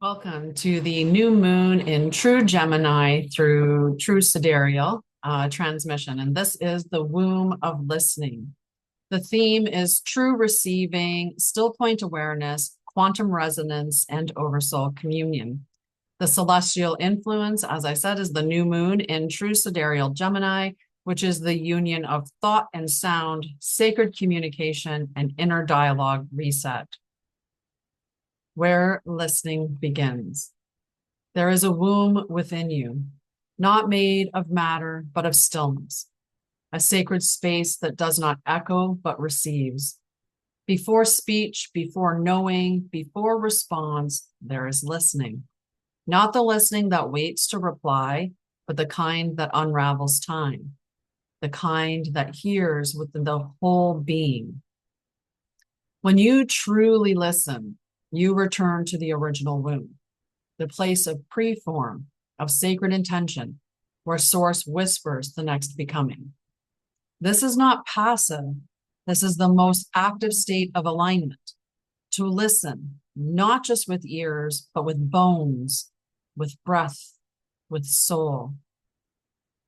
Welcome to the new moon in true Gemini through true Sidereal transmission. And this is the womb of listening. The theme is true receiving, still point awareness, quantum resonance, and oversoul communion. The celestial influence, as I said, is the new moon in true Sidereal Gemini, which is the union of thought and sound, sacred communication, and inner dialogue reset. Where listening begins. There is a womb within you, not made of matter, but of stillness, a sacred space that does not echo, but receives. Before speech, before knowing, before response, there is listening. Not the listening that waits to reply, but the kind that unravels time, the kind that hears with the whole being. When you truly listen, you return to the original womb, the place of preform, of sacred intention, where source whispers the next becoming. This is not passive. This is the most active state of alignment. To listen, not just with ears, but with bones, with breath, with soul.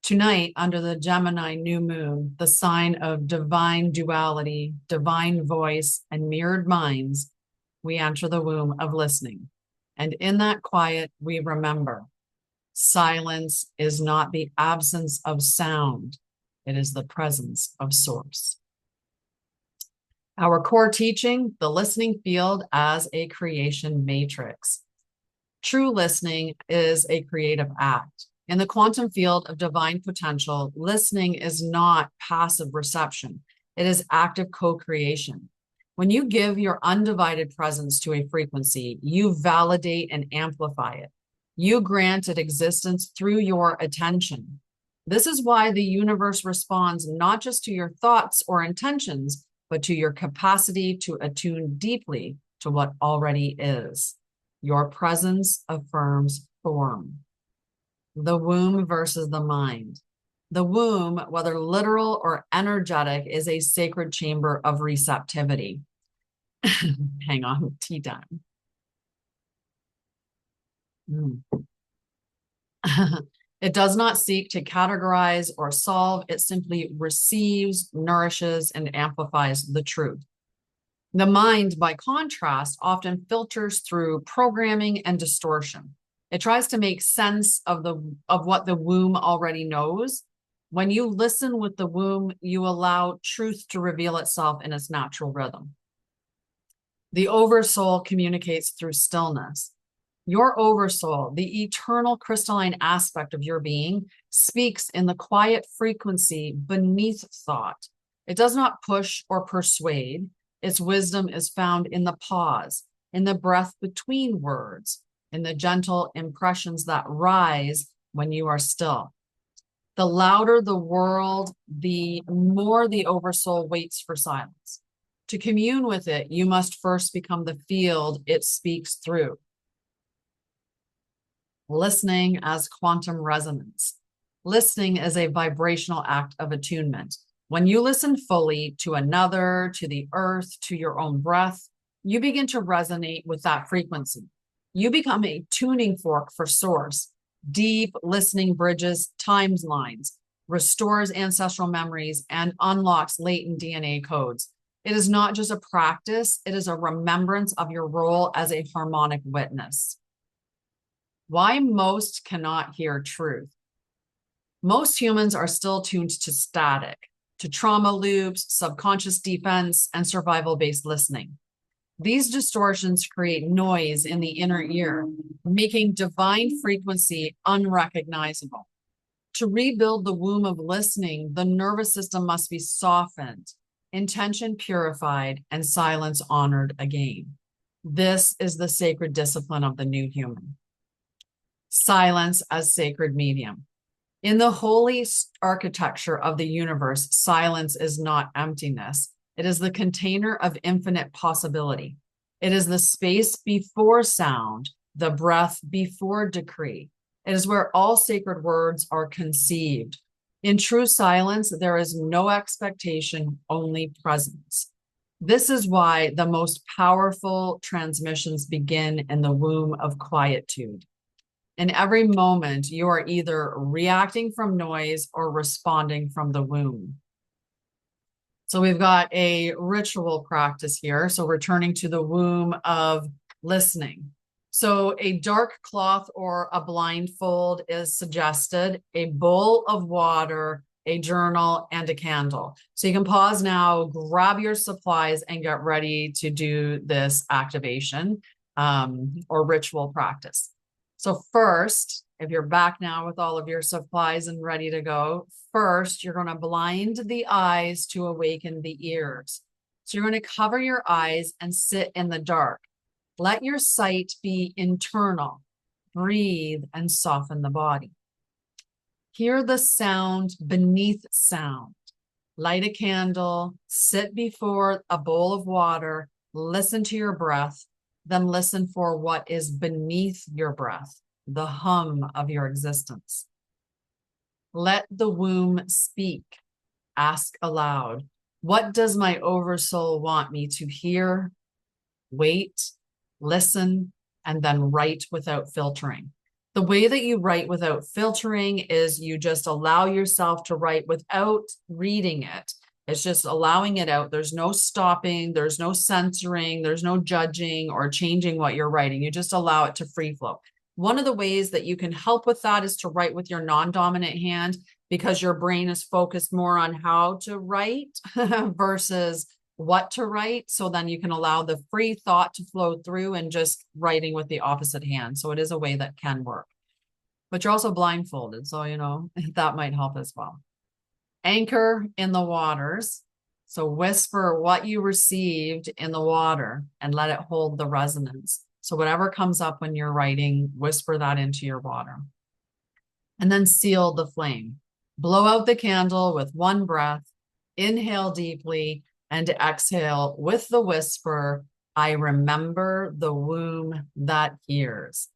Tonight, under the Gemini new moon, the sign of divine duality, divine voice, and mirrored minds, we enter the womb of listening. And in that quiet, we remember silence is not the absence of sound. It is the presence of source. Our core teaching, the listening field as a creation matrix. True listening is a creative act. In the quantum field of divine potential, listening is not passive reception. It is active co-creation. When you give your undivided presence to a frequency, you validate and amplify it. You grant it existence through your attention. This is why the universe responds not just to your thoughts or intentions, but to your capacity to attune deeply to what already is. Your presence affirms form. The womb versus the mind. The womb, whether literal or energetic, is a sacred chamber of receptivity. Hang on, tea time. It does not seek to categorize or solve. It simply receives, nourishes, and amplifies the truth. The mind, by contrast, often filters through programming and distortion. It tries to make sense of what the womb already knows. When you listen with the womb, you allow truth to reveal itself in its natural rhythm. The Oversoul communicates through stillness. Your Oversoul, the eternal crystalline aspect of your being, speaks in the quiet frequency beneath thought. It does not push or persuade. Its wisdom is found in the pause, in the breath between words, in the gentle impressions that rise when you are still. The louder the world, the more the Oversoul waits for silence. To commune with it, you must first become the field it speaks through. Listening as quantum resonance. Listening is a vibrational act of attunement. When you listen fully to another, to the earth, to your own breath, you begin to resonate with that frequency. You become a tuning fork for source. Deep listening bridges timelines, restores ancestral memories, and unlocks latent DNA codes. It is not just a practice, it is a remembrance of your role as a harmonic witness. Why most cannot hear truth. Most humans are still tuned to static, to trauma loops, subconscious defense, and survival-based listening. These distortions create noise in the inner ear, making divine frequency unrecognizable. To rebuild the womb of listening, the nervous system must be softened, intention purified, and silence honored again. This is the sacred discipline of the new human. Silence as sacred medium. In the holy architecture of the universe, silence is not emptiness. It is the container of infinite possibility. It is the space before sound, the breath before decree. It is where all sacred words are conceived. In true silence, there is no expectation, only presence. This is why the most powerful transmissions begin in the womb of quietude. In every moment, you are either reacting from noise or responding from the womb. So we've got a ritual practice here. So returning to the womb of listening. So a dark cloth or a blindfold is suggested, a bowl of water, a journal, and a candle. So you can pause now, grab your supplies, and get ready to do this activation or ritual practice. So first, if you're back now with all of your supplies and ready to go, first, you're going to blind the eyes to awaken the ears. So you're going to cover your eyes and sit in the dark. Let your sight be internal. Breathe and soften the body. Hear the sound beneath sound. Light a candle, sit before a bowl of water, listen to your breath, then listen for what is beneath your breath, the hum of your existence. Let the womb speak. Ask aloud, what does my oversoul want me to hear? Wait, listen, and then write without filtering. The way that you write without filtering is you just allow yourself to write without reading it. It's just allowing it out. There's no stopping, there's no censoring, there's no judging or changing what you're writing. You just allow it to free flow. One of the ways that you can help with that is to write with your non-dominant hand, because your brain is focused more on how to write versus what to write. So then you can allow the free thought to flow through and just writing with the opposite hand. So it is a way that can work. But you're also blindfolded. So, that might help as well. Anchor in the waters. So whisper what you received in the water and let it hold the resonance. So whatever comes up when you're writing, whisper that into your water. And then seal the flame. Blow out the candle with one breath. Inhale deeply and exhale with the whisper, I remember the womb that hears.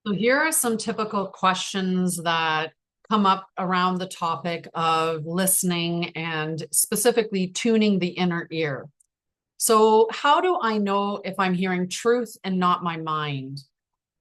So here are some typical questions that come up around the topic of listening and specifically tuning the inner ear. So how do I know if I'm hearing truth and not my mind?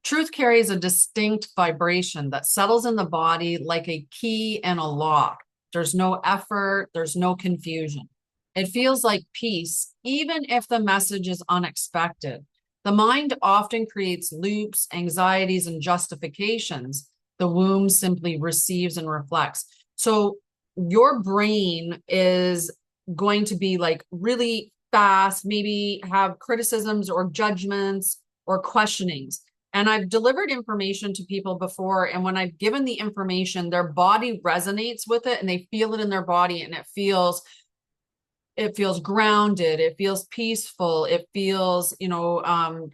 Truth carries a distinct vibration that settles in the body like a key and a lock. There's no effort, there's no confusion. It feels like peace, even if the message is unexpected. The mind often creates loops, anxieties, and justifications. The womb simply receives and reflects. So your brain is going to be like really fast, maybe have criticisms or judgments or questionings. And I've delivered information to people before, and when I've given the information, their body resonates with it and they feel it in their body, and it feels grounded, it feels peaceful, it feels,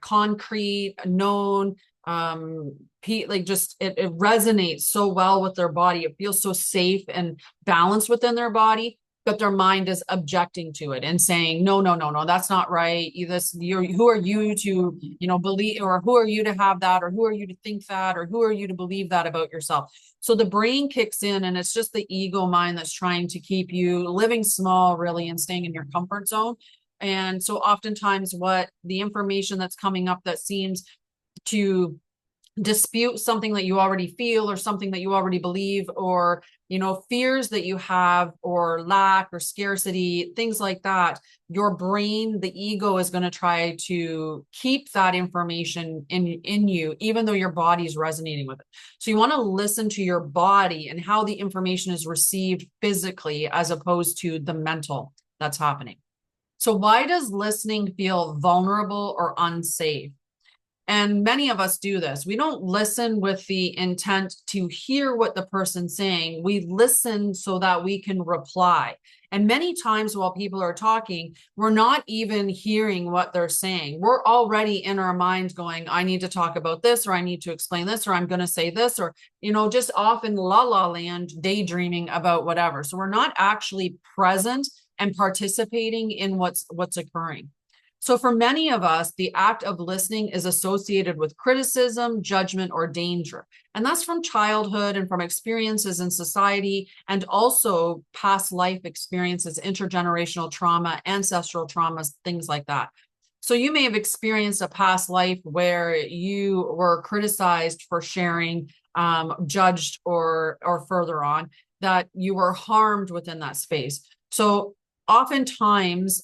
concrete, known, like just it resonates so well with their body. It feels so safe and balanced within their body, but their mind is objecting to it and saying, no, that's not right. Who are you to, believe, or who are you to have that, or who are you to think that, or who are you to believe that about yourself? So the brain kicks in, and it's just the ego mind that's trying to keep you living small, really, and staying in your comfort zone. And so oftentimes what the information that's coming up that seems to dispute something that you already feel or something that you already believe, or fears that you have, or lack or scarcity, things like that, your brain, the ego, is going to try to keep that information in you, even though your body is resonating with it. So you want to listen to your body and how the information is received physically as opposed to the mental that's happening. So why does listening feel vulnerable or unsafe? And many of us do this. We don't listen with the intent to hear what the person's saying. We listen so that we can reply. And many times while people are talking, we're not even hearing what they're saying. We're already in our minds going, I need to talk about this, or I need to explain this, or I'm going to say this, or, just off in la la land, daydreaming about whatever. So we're not actually present and participating in what's occurring. So for many of us, the act of listening is associated with criticism, judgment, or danger. And that's from childhood and from experiences in society, and also past life experiences, intergenerational trauma, ancestral traumas, things like that. So you may have experienced a past life where you were criticized for sharing, judged, or further on, that you were harmed within that space. So oftentimes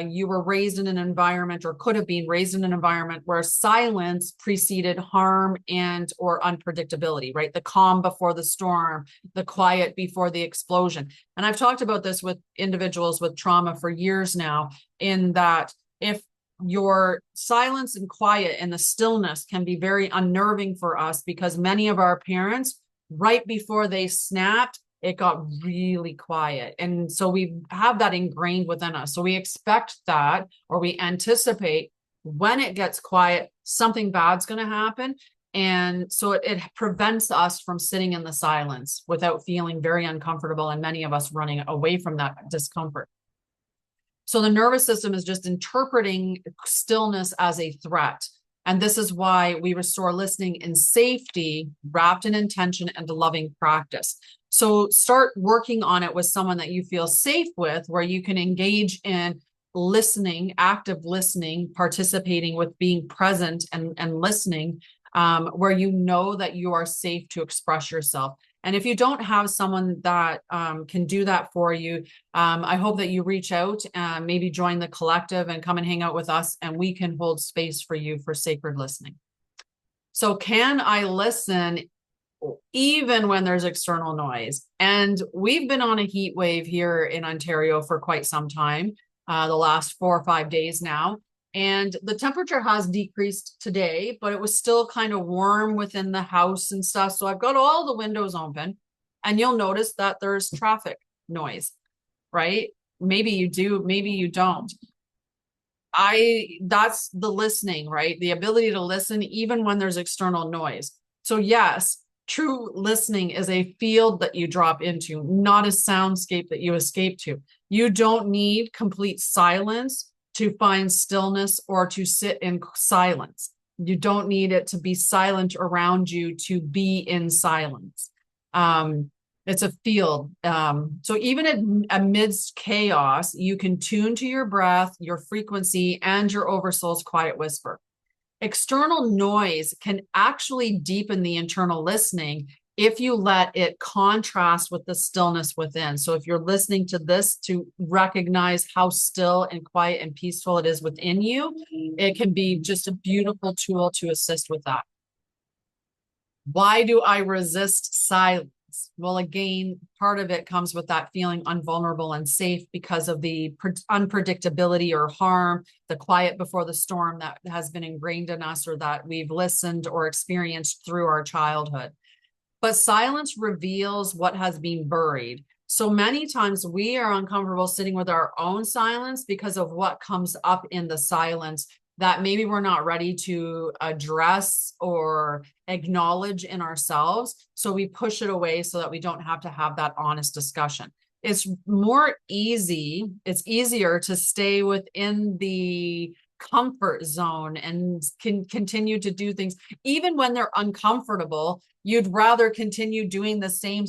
you were raised in an environment, or could have been raised in an environment, where silence preceded harm and or unpredictability, right? The calm before the storm, the quiet before the explosion. And I've talked about this with individuals with trauma for years now, in that if your silence and quiet and the stillness can be very unnerving for us, because many of our parents, right before they snapped, it got really quiet. And so we have that ingrained within us. So we expect that, or we anticipate when it gets quiet, something bad's going to happen. And so it prevents us from sitting in the silence without feeling very uncomfortable, and many of us running away from that discomfort. So the nervous system is just interpreting stillness as a threat. And this is why we restore listening in safety, wrapped in intention and a loving practice. So start working on it with someone that you feel safe with, where you can engage in listening, active listening, participating with being present and listening, where you know that you are safe to express yourself. And if you don't have someone that can do that for you, I hope that you reach out, maybe join the collective and come and hang out with us, and we can hold space for you for sacred listening. So can I listen even when there's external noise? And we've been on a heat wave here in Ontario for quite some time, the last 4 or 5 days now. And the temperature has decreased today, but it was still kind of warm within the house and stuff. So I've got all the windows open, and you'll notice that there's traffic noise, right? Maybe you do, maybe you don't. That's the listening, right? The ability to listen even when there's external noise. So yes, true listening is a field that you drop into, not a soundscape that you escape to. You don't need complete silence to find stillness or to sit in silence. You don't need it to be silent around you to be in silence. It's a field. So even amidst chaos, you can tune to your breath, your frequency, and your oversoul's quiet whisper. External noise can actually deepen the internal listening if you let it contrast with the stillness within. So if you're listening to this to recognize how still and quiet and peaceful it is within you, it can be just a beautiful tool to assist with that. Why do I resist silence? Well, again, part of it comes with that feeling unvulnerable and safe because of the unpredictability or harm, the quiet before the storm that has been ingrained in us, or that we've listened or experienced through our childhood. But silence reveals what has been buried. So many times we are uncomfortable sitting with our own silence because of what comes up in the silence that maybe we're not ready to address or acknowledge in ourselves. So we push it away so that we don't have to have that honest discussion. It's easier to stay within the comfort zone and can continue to do things even when they're uncomfortable. You'd rather continue doing the same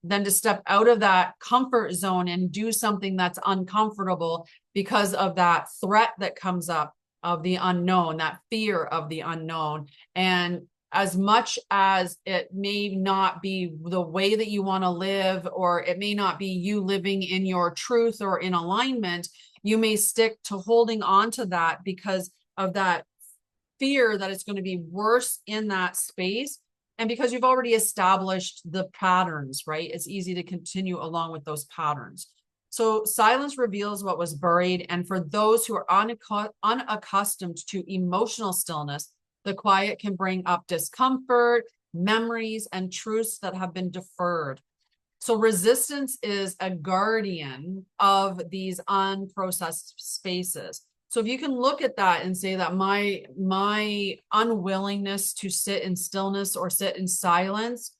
than to step out of that comfort zone and do something that's uncomfortable because of that threat that comes up of the unknown, that fear of the unknown. And as much as it may not be the way that you want to live, or it may not be you living in your truth or in alignment, you may stick to holding on to that because of that fear that it's going to be worse in that space. And because you've already established the patterns, right? It's easy to continue along with those patterns. So silence reveals what was buried. And for those who are unaccustomed to emotional stillness, the quiet can bring up discomfort, memories, and truths that have been deferred. So resistance is a guardian of these unprocessed spaces. So if you can look at that and say that my unwillingness to sit in stillness or sit in silence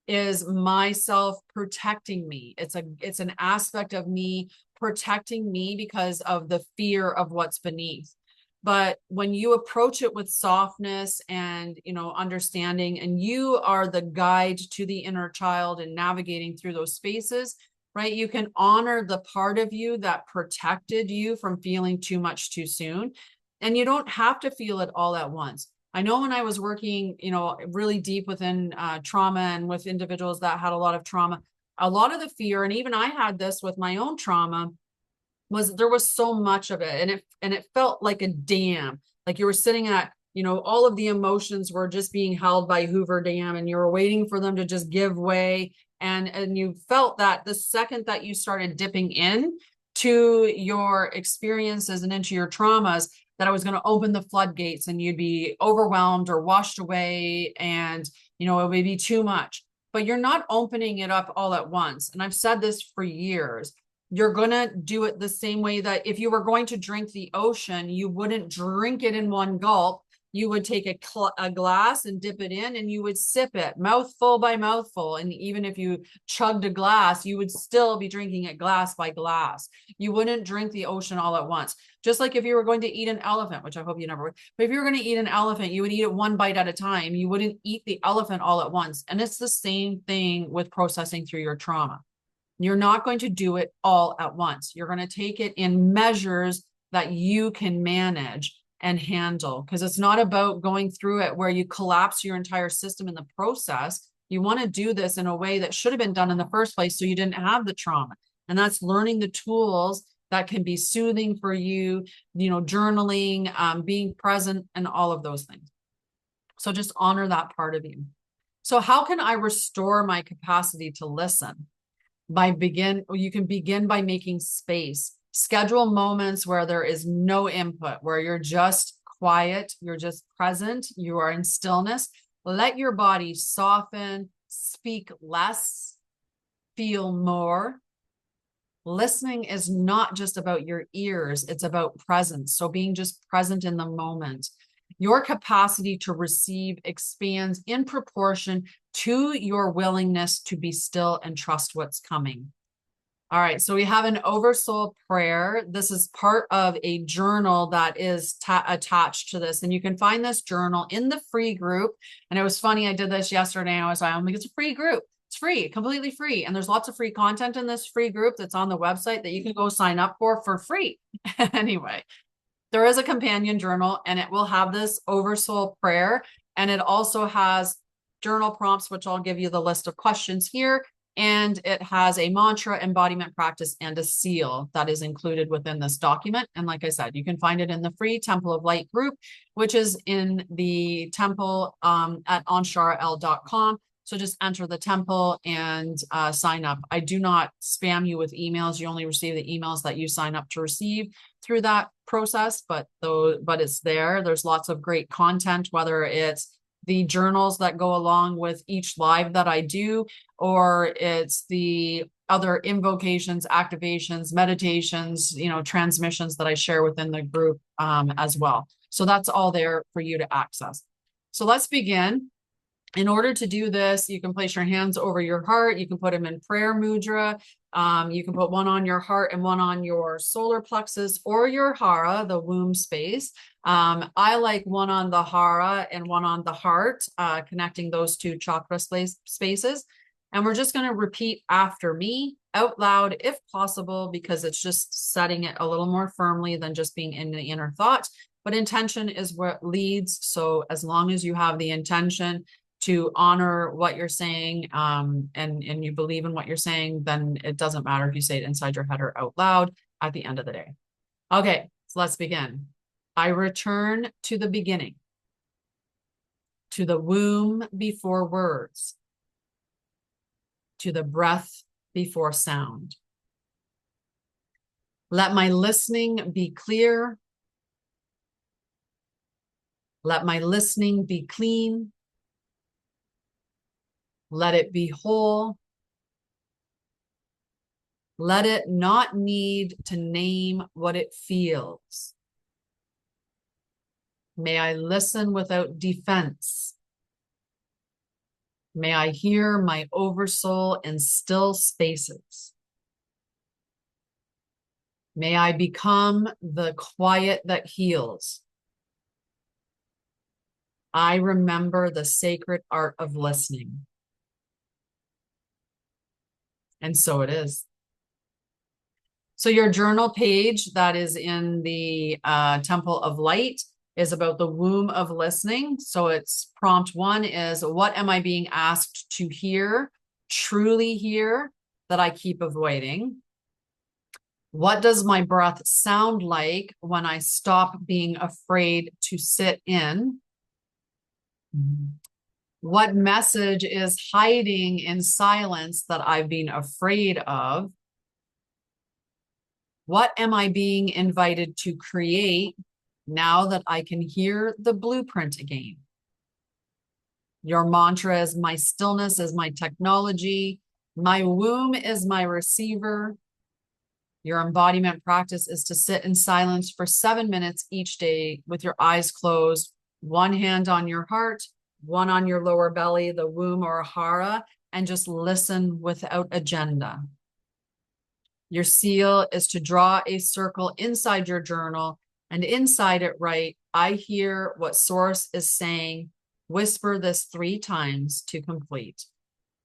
is myself protecting me. It's an aspect of me protecting me because of the fear of what's beneath. But when you approach it with softness and, you know, understanding, and you are the guide to the inner child and navigating through those spaces, right? You can honor the part of you that protected you from feeling too much too soon. And you don't have to feel it all at once. I know when I was working, you know, really deep within trauma and with individuals that had a lot of trauma, a lot of the fear, and even I had this with my own trauma, was there was so much of it, and it felt like a dam, like you were sitting at, you know, all of the emotions were just being held by Hoover Dam, and you were waiting for them to just give way. And you felt that the second that you started dipping in to your experiences and into your traumas, that I was going to open the floodgates and you'd be overwhelmed or washed away, and, you know, it would be too much. But you're not opening it up all at once. And I've said this for years. You're going to do it the same way that if you were going to drink the ocean, you wouldn't drink it in one gulp. You would take a glass and dip it in, and you would sip it mouthful by mouthful. And even if you chugged a glass, you would still be drinking it glass by glass. You wouldn't drink the ocean all at once. Just like if you were going to eat an elephant, which I hope you never would, but if you were going to eat an elephant, you would eat it one bite at a time. You wouldn't eat the elephant all at once. And it's the same thing with processing through your trauma. You're not going to do it all at once. You're going to take it in measures that you can manage and handle, because it's not about going through it where you collapse your entire system in the process. You want to do this in a way that should have been done in the first place so you didn't have the trauma. And that's learning the tools that can be soothing for you, you know, journaling, being present, and all of those things. So just honor that part of you. So how can I restore my capacity to listen? You can begin by making space. Schedule moments where there is no input, where you're just quiet, you're just present, you are in stillness. Let your body soften, speak less, feel more. Listening is not just about your ears, it's about presence. So being just present in the moment. Your capacity to receive expands in proportion to your willingness to be still and trust what's coming. All right, so we have an Oversoul prayer. This is part of a journal that is attached to this. And you can find this journal in the free group. And it was funny, I did this yesterday. I was like, it's a free group. It's free, completely free. And there's lots of free content in this free group that's on the website that you can go sign up for free. Anyway, there is a companion journal, and it will have this Oversoul prayer. And it also has journal prompts, which I'll give you the list of questions here. And it has a mantra, embodiment practice, and a seal that is included within this document. And like I said, you can find it in the free Temple of Light group, which is in the temple at Anshara'El.com. So just enter the temple and sign up. I do not spam you with emails. You only receive the emails that you sign up to receive through that process, but it's there. There's lots of great content, whether it's the journals that go along with each live that I do, or it's the other invocations, activations, meditations, you know, transmissions that I share within the group as well. So that's all there for you to access. So let's begin. In order to do this, you can place your hands over your heart. You can put them in prayer mudra. You can put one on your heart and one on your solar plexus or your hara, the womb space. I like one on the hara and one on the heart, connecting those two chakra spaces. And we're just going to repeat after me out loud, if possible, because it's just setting it a little more firmly than just being in the inner thought. But intention is what leads. So as long as you have the intention to honor what you're saying, and you believe in what you're saying, then it doesn't matter if you say it inside your head or out loud at the end of the day. Okay, so let's begin. I return to the beginning, to the womb before words, to the breath before sound. Let my listening be clear. Let my listening be clean. Let it be whole. Let it not need to name what it feels. May I listen without defense. May I hear my oversoul in still spaces. May I become the quiet that heals. I remember the sacred art of listening. And so it is. So your journal page that is in the Temple of Light is about the womb of listening. So it's prompt 1 is, what am I being asked to hear, truly hear, that I keep avoiding? What does my breath sound like when I stop being afraid to sit in? What message is hiding in silence that I've been afraid of? What am I being invited to create now that I can hear the blueprint again? Your mantra is, my stillness is my technology. My womb is my receiver. Your embodiment practice is to sit in silence for 7 minutes each day with your eyes closed, one hand on your heart, one on your lower belly, the womb or hara, and just listen without agenda. Your seal is to draw a circle inside your journal, and inside it write, I hear what source is saying. Whisper this 3 times to complete.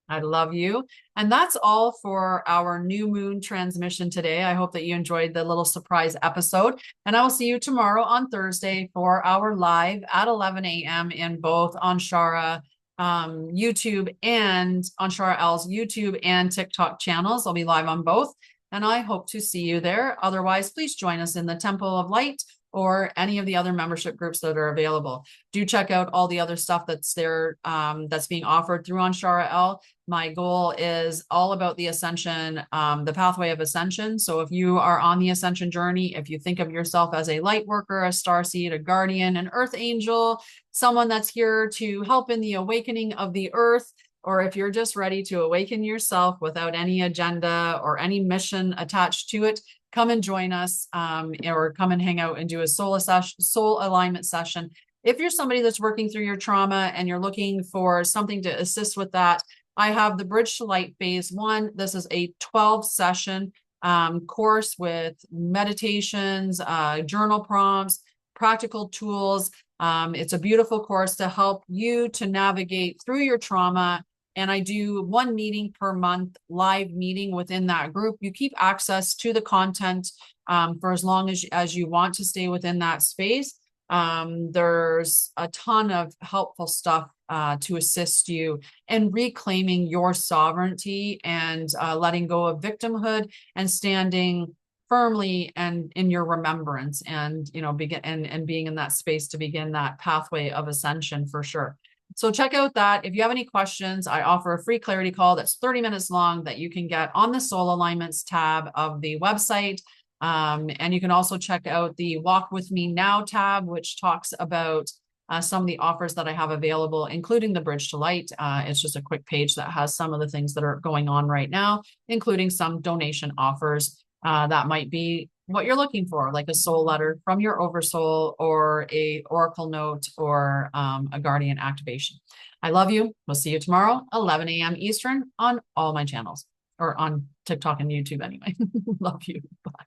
I love you. And that's all for our new moon transmission today. I hope that you enjoyed the little surprise episode. And I will see you tomorrow on Thursday for our live at 11 a.m. in both Anshara YouTube and Anshara'El's YouTube and TikTok channels. I'll be live on both. And I hope to see you there. Otherwise, please join us in the Temple of Light or any of the other membership groups that are available. Do check out all the other stuff that's there, that's being offered through Anshara'El. My goal is all about the ascension, the pathway of ascension. So if you are on the ascension journey, if you think of yourself as a light worker, a starseed, a guardian, an earth angel, someone that's here to help in the awakening of the earth, or if you're just ready to awaken yourself without any agenda or any mission attached to it, come and join us, or come and hang out and do a soul alignment session. If you're somebody that's working through your trauma and you're looking for something to assist with that, I have the Bridge to Light Phase 1. This is a 12-session course with meditations, journal prompts, practical tools. It's a beautiful course to help you to navigate through your trauma. And I do 1 meeting per month, live meeting within that group. You keep access to the content for as long as you want to stay within that space. There's a ton of helpful stuff to assist you in reclaiming your sovereignty and letting go of victimhood and standing firmly and in your remembrance, and begin and being in that space to begin that pathway of ascension for sure. So check out that. If you have any questions, I offer a free clarity call that's 30 minutes long that you can get on the Soul Alignments tab of the website. And you can also check out the Walk With Me Now tab, which talks about some of the offers that I have available, including the Bridge to Light. It's just a quick page that has some of the things that are going on right now, including some donation offers that might be what you're looking for, like a soul letter from your Oversoul or a oracle note or a guardian activation. I love you. We'll see you tomorrow, 11 a.m. Eastern on all my channels, or on TikTok and YouTube anyway. Love you. Bye.